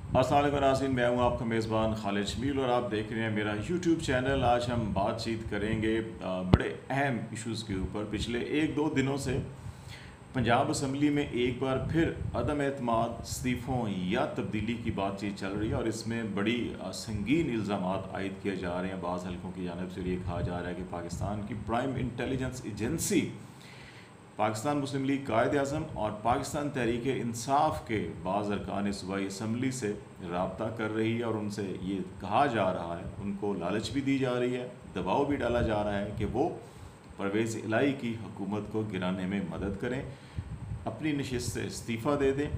अस्सलाम वालेकुम नाज़रीन, मैं हूं आपका मेज़बान खालिद शमील और आप देख रहे हैं मेरा यूट्यूब चैनल। आज हम बातचीत करेंगे बड़े अहम इश्यूज़ के ऊपर। पिछले एक दो दिनों से पंजाब असम्बली में एक बार फिर अदम एतमाद, इस्तीफ़ों या तब्दीली की बातचीत चल रही है और इसमें बड़ी संगीन इल्ज़ामात आयद किए जा रहे हैं। बाज़ हलकों की जानिब से ये कहा जा रहा है कि पाकिस्तान की प्राइम इंटेलिजेंस एजेंसी पाकिस्तान मुस्लिम लीग कायद-ए-आज़म और पाकिस्तान तहरीक-ए-इंसाफ के बाज़ अरकान सूबाई असम्बली से रब्ता कर रही है और उनसे ये कहा जा रहा है, उनको लालच भी दी जा रही है, दबाव भी डाला जा रहा है कि वो परवेज़ इलाही की हुकूमत को गिराने में मदद करें, अपनी नशिस्त से इस्तीफ़ा दे दें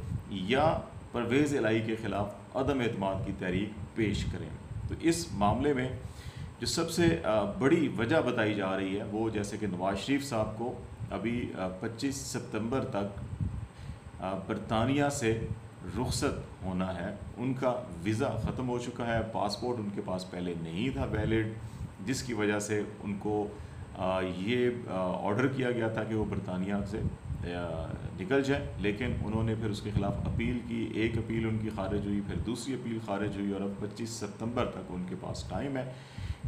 या परवेज़ इलाही के ख़िलाफ़ अदम एतमाद की तहरीक पेश करें। तो इस मामले में जो सबसे बड़ी वजह बताई जा रही है वो जैसे कि नवाज़ शरीफ साहब को अभी 25 सितंबर तक बरतानिया से रुखसत होना है। उनका वीज़ा ख़त्म हो चुका है, पासपोर्ट उनके पास पहले नहीं था वैलिड, जिसकी वजह से उनको ये ऑर्डर किया गया था कि वो बरतानिया से निकल जाए, लेकिन उन्होंने फिर उसके ख़िलाफ़ अपील की। एक अपील उनकी खारिज हुई, फिर दूसरी अपील खारिज हुई और अब 25 सितंबर तक उनके पास टाइम है।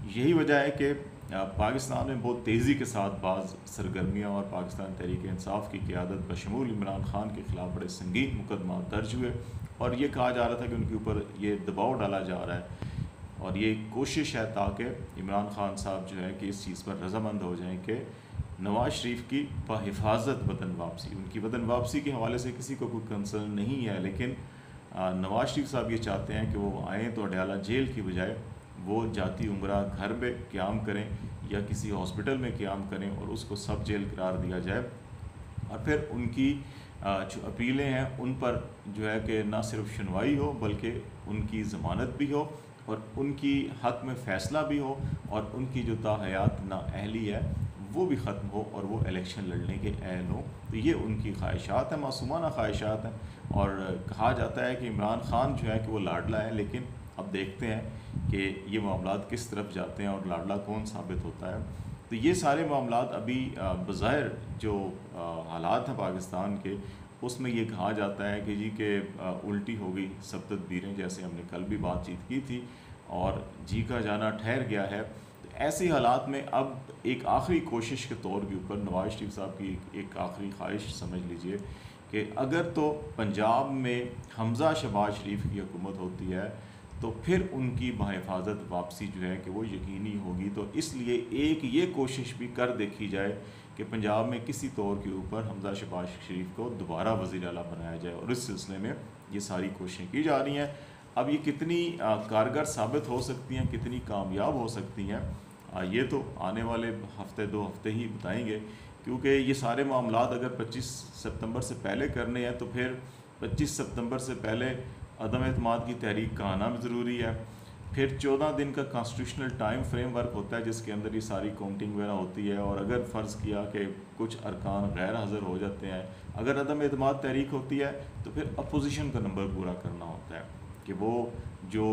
यही वजह है कि पाकिस्तान में बहुत तेज़ी के साथ बाज़ सरगर्मियाँ और पाकिस्तान तहरीक इंसाफ की क़यादत बशमूल इमरान खान के ख़िलाफ़ बड़े संगीन मुकदमा दर्ज हुए और ये कहा जा रहा था कि उनके ऊपर ये दबाव डाला जा रहा है और ये कोशिश है ताकि इमरान खान साहब जो है कि इस चीज़ पर रज़ामंद हो जाएं कि नवाज़ शरीफ की बहिफाजत वतन वापसी, उनकी वतन वापसी के हवाले से किसी को कोई कंसर्न नहीं है, लेकिन नवाज़ शरीफ साहब ये चाहते हैं कि वो आएँ तो अडयाला जेल की बजाय वो जाती उम्रा घर में क़याम करें या किसी हॉस्पिटल में क़याम करें और उसको सब जेल करार दिया जाए और फिर उनकी जो अपीलें हैं उन पर जो है कि ना सिर्फ सुनवाई हो बल्कि उनकी ज़मानत भी हो और उनकी हक़ में फ़ैसला भी हो और उनकी जो ताहयात नाअहली है वो भी ख़त्म हो और वो इलेक्शन लड़ने के अहल हों। तो ये उनकी ख्वाहिशात हैं, मासूमाना ख्वाहिशात हैं और कहा जाता है कि इमरान खान जो है कि वो लाडला है, लेकिन अब देखते हैं कि ये मामलात किस तरफ जाते हैं और लाडला कौन साबित होता है। तो ये सारे मामलात अभी बज़ाहिर जो हालात हैं पाकिस्तान के, उसमें ये कहा जाता है कि जी के उल्टी हो गई सब तदबीरें, जैसे हमने कल भी बातचीत की थी, और जी का जाना ठहर गया है। तो ऐसे हालात में अब एक आखिरी कोशिश के तौर के ऊपर नवाज़ शरीफ साहब की एक आखिरी ख्वाहिश समझ लीजिए कि अगर तो पंजाब में हमज़ा शहबाज शरीफ की हुकूमत होती है तो फिर उनकी बहिफाजत वापसी जो है कि वो यकीनी होगी। तो इसलिए एक ये कोशिश भी कर देखी जाए कि पंजाब में किसी तौर के ऊपर हमज़ा शहबाज शरीफ को दोबारा वज़ीर आला बनाया जाए और इस सिलसिले में ये सारी कोशिशें की जा रही हैं। अब ये कितनी कारगर साबित हो सकती हैं, कितनी कामयाब हो सकती हैं, ये तो आने वाले हफ़्ते दो हफ़्ते ही बताएंगे, क्योंकि ये सारे मामलात अगर 25 सितंबर से पहले करने हैं तो फिर 25 सितंबर से पहले अदम एतमाद की तहरीक का आना भी ज़रूरी है। फिर 14 दिन का कॉन्स्टिट्यूशनल टाइम फ्रेमवर्क होता है जिसके अंदर ये सारी काउंटिंग वगैरह होती है, और अगर फ़र्ज़ किया कि कुछ अरकान गैर हाज़िर हो जाते हैं, अगर अदम एतमाद तहरीक होती है तो फिर अपोजिशन का नंबर पूरा करना होता है कि वो जो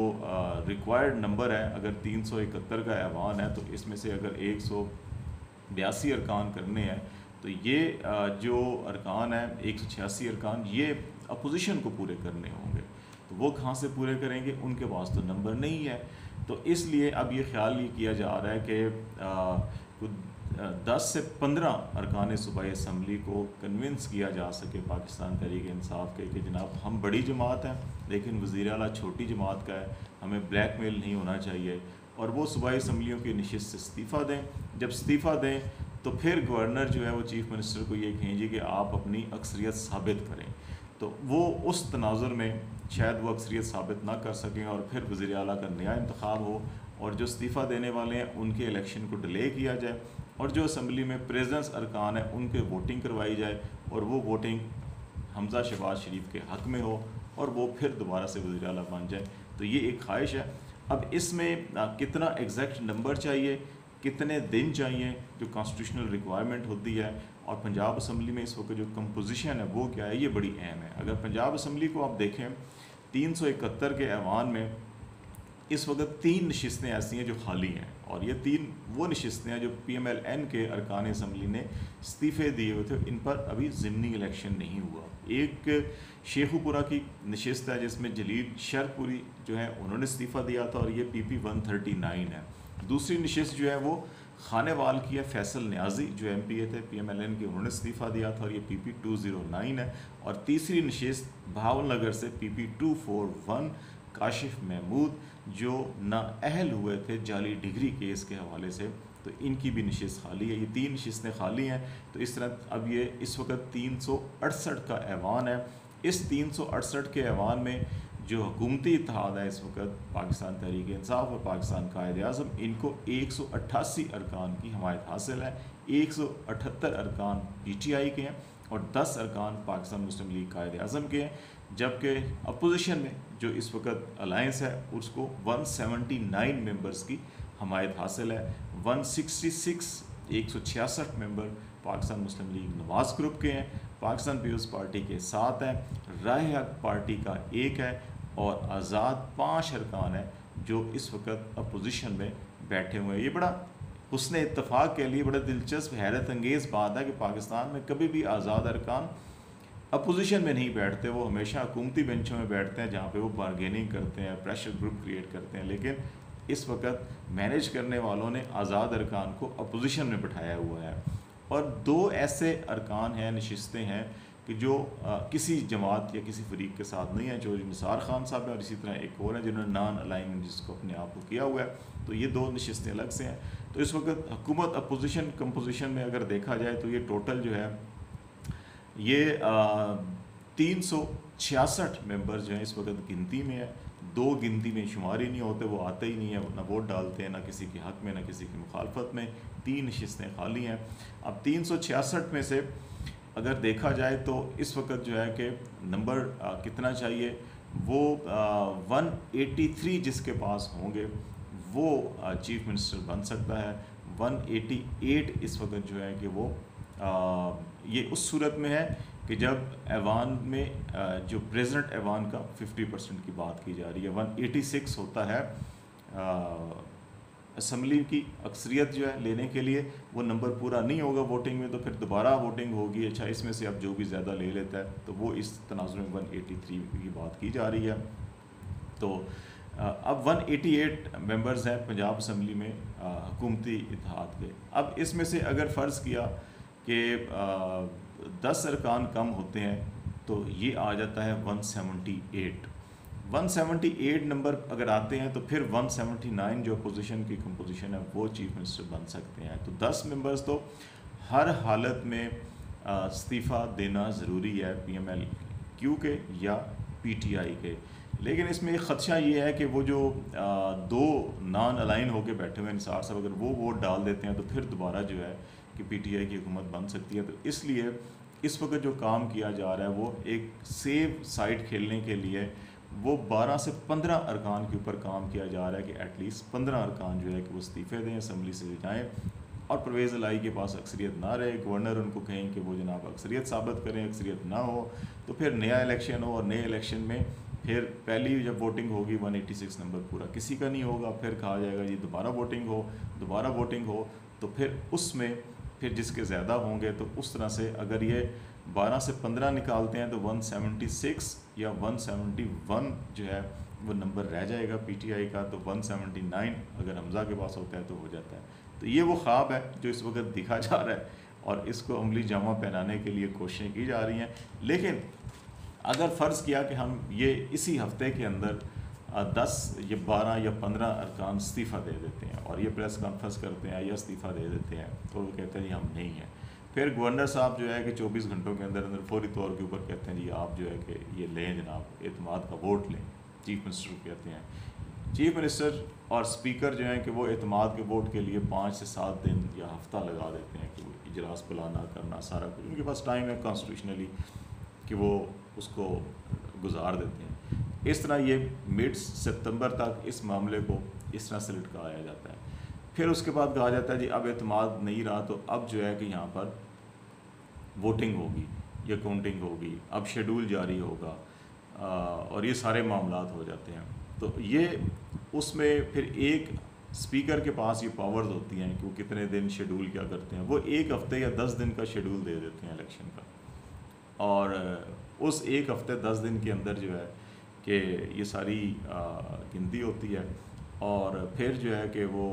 रिक्वायर्ड नंबर है, अगर 371 का ऐवान है तो इसमें से अगर 182 अरकान करने हैं तो ये जो अरकान है 186 अरकान ये अपोजिशन को पूरे करने होंगे। तो वो कहाँ से पूरे करेंगे, उनके पास तो नंबर नहीं है। तो इसलिए अब ये ख्याल ये किया जा रहा है कि 10 से 15 अरकान सूबाई असम्बली को कन्विंस किया जा सके पाकिस्तान तहरीक इंसाफ के कि जनाब हम बड़ी जमात हैं लेकिन वज़ीर आला छोटी जमात का है, हमें ब्लैकमेल नहीं होना चाहिए, और वो सूबाई असम्बलियों की नशिस्त से इस्तीफ़ा दें। जब इस्तीफ़ा दें तो फिर गवर्नर जो है वो चीफ़ मिनिस्टर को ये कहेंगे कि आप अपनी अक्सरियत साबित करें। तो वो उस तनाज़ुर में शायद वो अक्सरियत साबित ना कर सकें और फिर वज़ीर आला का नया इंतखाब हो और जो इस्तीफ़ा देने वाले हैं उनके इलेक्शन को डिले किया जाए और जो असम्बली में प्रेजेंस अरकान है उनके वोटिंग करवाई जाए और वो वोटिंग हमज़ा शहबाज शरीफ के हक़ में हो और वो फिर दोबारा से वज़ीर आला बन जाए। तो ये एक ख्वाहिश है। अब इसमें कितना एग्जैक्ट नंबर चाहिए, कितने दिन चाहिए, जो कॉन्स्टिट्यूशनल रिक्वायरमेंट होती है, और पंजाब असम्बली में इस वक्त जो कंपोजिशन है वो क्या है, ये बड़ी अहम है। अगर पंजाब असम्बली को आप देखें 371 के ऐवान में इस वक्त 3 नशिस्तें ऐसी हैं जो खाली हैं, और ये 3 वो नशिस्तें हैं जो PMLN के अरकान असम्बली ने इस्तीफ़े दिए हुए थे, इन पर अभी ज़िमनी इलेक्शन नहीं हुआ। एक शेखुपुरा की नशिस्त है जिसमें जलील शरपुरी जो है उन्होंने इस्तीफ़ा दिया था, और ये PP 139 है। दूसरी नशिस्त जो है वो खानेवाल की है, फैसल न्याजी जो MP थे PMLN के, उन्होंने इस्तीफ़ा दिया था, और ये PP 209 है। और तीसरी नशिस्त भावनगर से PP 241 काशिफ महमूद जो नाअहल हुए थे जाली डिग्री केस के हवाले से, तो इनकी भी नशिस्त खाली है। ये 3 नशिस्तें खाली हैं। तो इस तरह अब ये इस वक्त 368 का ऐवान है। इस 368 के ऐवान में जो हुकूमती इत्तेहाद है इस वक्त पाकिस्तान तहरीक इंसाफ और पाकिस्तान कायद आज़म, इनको 188 अरकान की हमायत हासिल है। 178 अरकान PTI के हैं और 10 अरकान पाकिस्तान मुस्लिम लीग कायद आज़म के हैं, जबकि अपोजिशन में जो इस वक्त अलायंस है उसको 179 मेंबर्स की हमायत हासिल है। 166 मेंबर पाकिस्तान मुस्लिम लीग नवाज ग्रुप के हैं, पाकिस्तान पीपल्स पार्टी के 7 हैं, राह हक पार्टी का 1 है, और आज़ाद 5 अरकान है जो इस वक्त अपोजिशन में बैठे हुए हैं। ये बड़ा हुस्न इत्तफाक के लिए बड़ा दिलचस्प हैरत अंगेज़ बात है कि पाकिस्तान में कभी भी आज़ाद अरकान अपोजिशन में नहीं बैठते, वो हमेशा हुकूमती बेंचों में बैठते हैं जहाँ पे वो बारगेनिंग करते हैं, प्रेशर ग्रुप क्रिएट करते हैं। लेकिन इस वक्त मैनेज करने वालों ने आज़ाद अरकान को अपोजिशन में बिठाया हुआ है। और 2 ऐसे अरकान हैं, नशिस्तें हैं कि जो किसी जमात या किसी फरीक के साथ नहीं है, जो निसार खान साहब है, और इसी तरह एक और है जिन्होंने नॉन अलाइनमेंट जिसको अपने आप को किया हुआ है। तो ये 2 नशिस्तें अलग से हैं। तो इस वक्त हुकूमत अपोजिशन कंपोजिशन में अगर देखा जाए तो ये टोटल जो है ये 366 मेंबर जो हैं इस वक्त गिनती में है। 2 गिनती में शुमार ही नहीं होते, वो आते ही नहीं है, ना वोट डालते हैं, ना किसी के हक़ में, ना किसी की मुखालफत में। 3 नशिस्तें खाली हैं। अब 366 में से अगर देखा जाए तो इस वक्त जो है कि नंबर कितना चाहिए, वो 183 जिसके पास होंगे वो चीफ मिनिस्टर बन सकता है। 188 इस वक्त जो है कि वो ये उस सूरत में है कि जब ऐवान में जो प्रेसिडेंट ऐवान का 50% की बात की जा रही है। 186 होता है असम्बली की अक्सरियत जो है लेने के लिए, वो नंबर पूरा नहीं होगा वोटिंग में, तो फिर दोबारा वोटिंग होगी। अच्छा, इसमें से अब जो भी ज़्यादा ले लेता है तो वो इस तनाज़ुर में 183 की बात की जा रही है। तो अब 188 मेंबर्स हैं पंजाब असम्बली में हुकूमती इत्तेहाद के। अब इसमें से अगर फ़र्ज़ किया कि 10 अरकान कम होते हैं तो ये आ जाता है 178। 178 नंबर अगर आते हैं तो फिर 179 जो अपोजिशन की कंपोजिशन है वो चीफ मिनिस्टर बन सकते हैं। तो 10 मेंबर्स तो हर हालत में इस्तीफ़ा देना ज़रूरी है PMLQ के या PTI के। लेकिन इसमें एक ख़दशा ये है कि वो जो 2 नॉन अलाइन होकर बैठे हुए निसार साहब, अगर वो वोट डाल देते हैं तो फिर दोबारा जो है कि PTI की हुकूमत बन सकती है। तो इसलिए इस वक्त जो काम किया जा रहा है वो एक सेफ साइड खेलने के लिए वो 12 से 15 अरकान के ऊपर काम किया जा रहा है कि एटलीस्ट 15 अरकान जो है कि वो इस्तीफ़े दें, असम्बली से जाएँ, और परवेज़ इलाही के पास अक्सरियत ना रहे, गवर्नर उनको कहें कि वो जनाब अक्सरियत साबित करें, अक्सरियत ना हो तो फिर नया इलेक्शन हो, और नए इलेक्शन में फिर पहली जब वोटिंग होगी 186 नंबर पूरा किसी का नहीं होगा, फिर कहा जाएगा ये दोबारा वोटिंग हो तो फिर उसमें फिर जिसके ज़्यादा होंगे तो उस तरह से अगर ये 12 से 15 निकालते हैं तो 176 या 171 जो है वो नंबर रह जाएगा PTI का। तो 179 अगर हमज़ा के पास होता है तो हो जाता है। तो ये वो ख्वाब है जो इस वक्त दिखा जा रहा है और इसको अमली जामा पहनाने के लिए कोशिशें की जा रही हैं। लेकिन अगर फ़र्ज़ किया कि हम ये इसी हफ्ते के अंदर 10 या 12 या 15 अरकान इस्तीफ़ा दे देते हैं और ये प्रेस कॉन्फ्रेंस करते हैं या इस्तीफ़ा दे देते हैं तो वो कहते हैं जी हम नहीं हैं, फिर गवर्नर साहब जो है कि 24 घंटों के अंदर अंदर फौरी तौर के ऊपर कहते हैं जी आप जो है कि ये लें जनाब एतमाद का वोट लें, चीफ मिनिस्टर को कहते हैं। चीफ मिनिस्टर और स्पीकर जो हैं कि वो एतमाद के वोट के लिए 5 से 7 दिन या हफ्ता लगा देते हैं कि वो इजलास बुलाना करना सारा कुछ उनके पास टाइम है कॉन्स्टिट्यूशनली कि वो उसको गुजार देते हैं। इस तरह ये मिड सितंबर तक इस मामले को इस तरह से लटकाया जाता है। फिर उसके बाद कहा जाता है जी अब एतमाद नहीं रहा तो अब जो है कि यहाँ पर वोटिंग होगी या काउंटिंग होगी, अब शेड्यूल जारी होगा और ये सारे मामलात हो जाते हैं। तो ये उसमें फिर एक स्पीकर के पास ये पावर्स होती हैं कि वो कितने दिन शेड्यूल क्या करते हैं। वो 1 हफ़्ते या 10 दिन का शेड्यूल दे देते हैं इलेक्शन का, और उस 1 हफ़्ते 10 दिन के अंदर जो है कि ये सारी गिनती होती है, और फिर जो है कि वो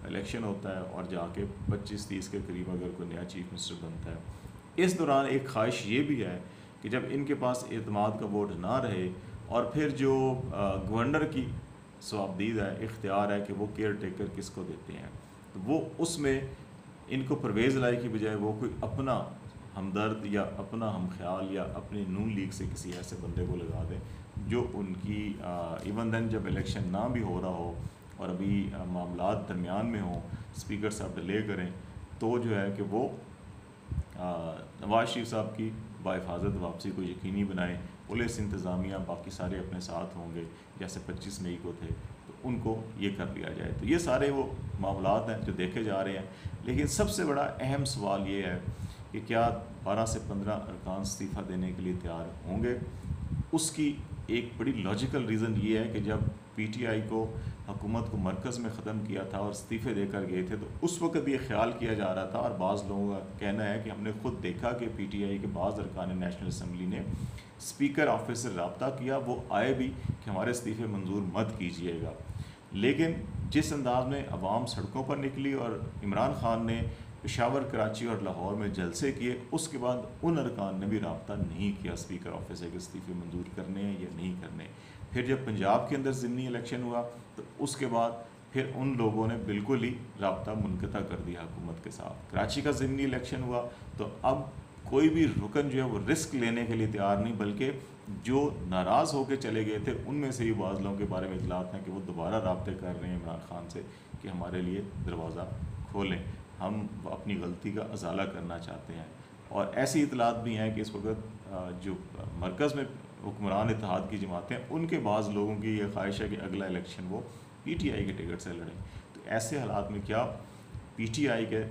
इलेक्शन होता है और जाके 25-30 के करीब अगर कोई नया चीफ मिनिस्टर बनता है। इस दौरान एक ख्वाहिश ये भी है कि जब इनके पास एतमाद का वोट ना रहे, और फिर जो गवर्नर की सवाबदीद है, इख्तियार है कि वो केयर टेकर किसको देते हैं, तो वो उसमें इनको परवेज़ लाई की बजाय वो कोई अपना हमदर्द या अपना हम ख्याल या अपनी नून लीग से किसी ऐसे बंदे को लगा दें जो उनकी इवन देन जब इलेक्शन ना भी हो रहा हो और अभी मामलात दरमियान में हों, स्पीकर साहब डिले करें, तो जो है कि वो नवाज शरीफ साहब की बाहिफाजत वापसी को यकीनी बनाएं। पुलिस इंतज़ामिया बाकी सारे अपने साथ होंगे जैसे 25 मई को थे, तो उनको ये कर लिया जाए। तो ये सारे वो मामलात हैं जो देखे जा रहे हैं। लेकिन सबसे बड़ा अहम सवाल ये है कि क्या 12 से 15 अरकान इस्तीफ़ा देने के लिए तैयार होंगे। उसकी एक बड़ी लॉजिकल रीज़न ये है कि जब पीटीआई को हुकूमत को मरकज़ में ख़त्म किया था और इस्तीफ़े देकर गए थे, तो उस वक्त ये ख्याल किया जा रहा था, और बाज़ लोगों का कहना है कि हमने ख़ुद देखा कि पीटीआई के बाज़ अरकान नेशनल असम्बली ने स्पीकर ऑफिस से रब्ता किया, वो आए भी कि हमारे इस्तीफ़े मंजूर मत कीजिएगा। लेकिन जिस अंदाज में अवाम सड़कों पर निकली और इमरान खान ने पेशावर, कराची और लाहौर में जलसे किए, उसके बाद उन अरकान ने भी रब्ता नहीं किया स्पीकर ऑफिस से कि इस्तीफ़े मंजूर करने हैं या नहीं करने। फिर जब पंजाब के अंदर ज़िमनी इलेक्शन हुआ, तो उसके बाद फिर उन लोगों ने बिल्कुल ही रब्ता मुनक़ता कर दिया हुकूमत के साथ। कराची का ज़िमनी इलेक्शन हुआ, तो अब कोई भी रुकन जो है वो रिस्क लेने के लिए तैयार नहीं, बल्कि जो नाराज़ होकर चले गए थे उनमें से ही बाज़ लोगों के बारे में इतलात हैं कि वो दोबारा रब्ते कर रहे हैं इमरान खान से कि हमारे लिए दरवाज़ा खोलें, हम अपनी गलती का अजाला करना चाहते हैं। और ऐसी इतलात भी हैं कि इस वक्त जो मरकज़ में हुक्मरान इत्तेहाद की जमातें हैं, उनके बाज़ लोगों की ये ख्वाहिश है कि अगला इलेक्शन वो पीटीआई के टिकट से लड़ें। तो ऐसे हालात में क्या पीटीआई के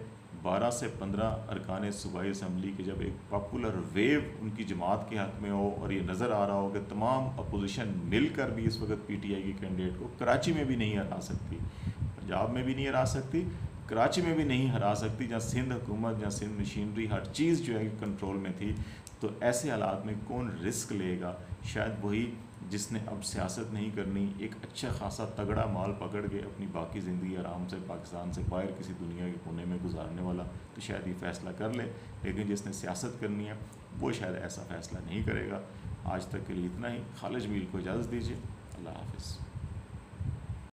12 से 15 अरकान सूबाई असम्बली के जब एक पॉपुलर वेव उनकी जमात के हक़ में हो, और ये नज़र आ रहा हो कि तमाम अपोजिशन मिलकर भी इस वक्त पीटीआई की कैंडिडेट को कराची में भी नहीं हरा सकती, पंजाब में भी नहीं हरा सकती, कराची में भी नहीं हरा सकती, जहाँ सिंध हुकूमत, जहाँ सिंध मशीनरी, हर चीज़ जो है कंट्रोल में थी। तो ऐसे हालात में कौन रिस्क लेगा? शायद वही जिसने अब सियासत नहीं करनी, एक अच्छा खासा तगड़ा माल पकड़ के अपनी बाकी ज़िंदगी आराम से पाकिस्तान से बाहर किसी दुनिया के कोने में गुजारने वाला, तो शायद ये फ़ैसला कर ले। लेकिन जिसने सियासत करनी है वो शायद ऐसा फ़ैसला नहीं करेगा। आज तक के लिए इतना ही। खालिद जमील को इजाज़त दीजिए। अल्लाह हाफ़िज़।